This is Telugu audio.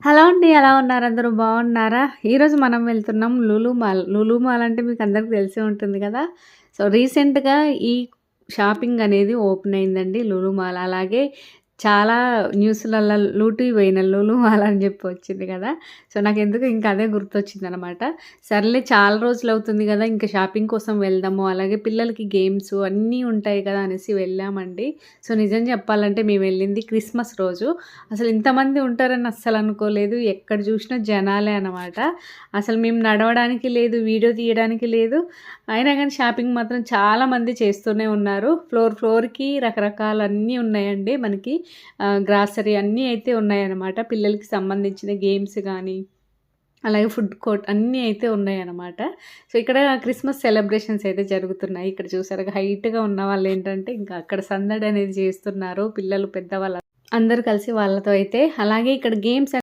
హలో అండి. ఎలా ఉన్నారు? అందరూ బాగున్నారా? ఈరోజు మనం వెళ్తున్నాం లులు మాల్. లులు మాల్ అంటే మీకు అందరికి తెలిసే ఉంటుంది కదా! సో, రీసెంట్‌గా ఈ షాపింగ్ అనేది ఓపెన్ అయిందండి లులు మాల్. అలాగే చాలా న్యూస్‌లల్ల లూటీ పోయిన లులు మాల్ అని చెప్పి వచ్చింది కదా! సో, నాకెందుకో ఇంక అదే గుర్తొచ్చిందనమాట. సర్లే చాలా రోజులవుతుంది కదా! ఇంక షాపింగ్ కోసం వెళ్దాము. అలాగే పిల్లలకి గేమ్స్ అన్నీ ఉంటాయి కదా! అనేసి వెళ్ళామండి. సో, నిజం చెప్పాలంటే మేము వెళ్ళింది క్రిస్మస్ రోజు. అసలు ఇంతమంది ఉంటారని అస్సలు అనుకోలేదు. ఎక్కడ చూసినా జనాలే అనమాట. అసలు మేము నడవడానికి లేదు, వీడియో తీయడానికి లేదు. అయినా గానీ షాపింగ్ మాత్రం చాలామంది చేస్తూనే ఉన్నారు. ఫ్లోర్‌కి రకరకాలన్నీ ఉన్నాయండి మనకి. గ్రాసరీ అన్నీ అయితే ఉన్నాయన్నమాట. పిల్లలకి సంబంధించిన గేమ్స్ గానీ, అలాగే ఫుడ్ కోర్ట్ అన్నీ అయితే ఉన్నాయన్నమాట. సో, ఇక్కడ క్రిస్మస్ సెలబ్రేషన్స్ అయితే జరుగుతున్నాయి. ఇక్కడ చూసారుగా హైట్‌గా ఉన్న వాళ్ళేంటంటే ఇంకా అక్కడ సందడనేది చేస్తున్నారు. పిల్లలు, పెద్దవాళ్ళు అందరూ కలిసి వాళ్ళతో అయితే. అలాగే ఇక్కడ గేమ్స్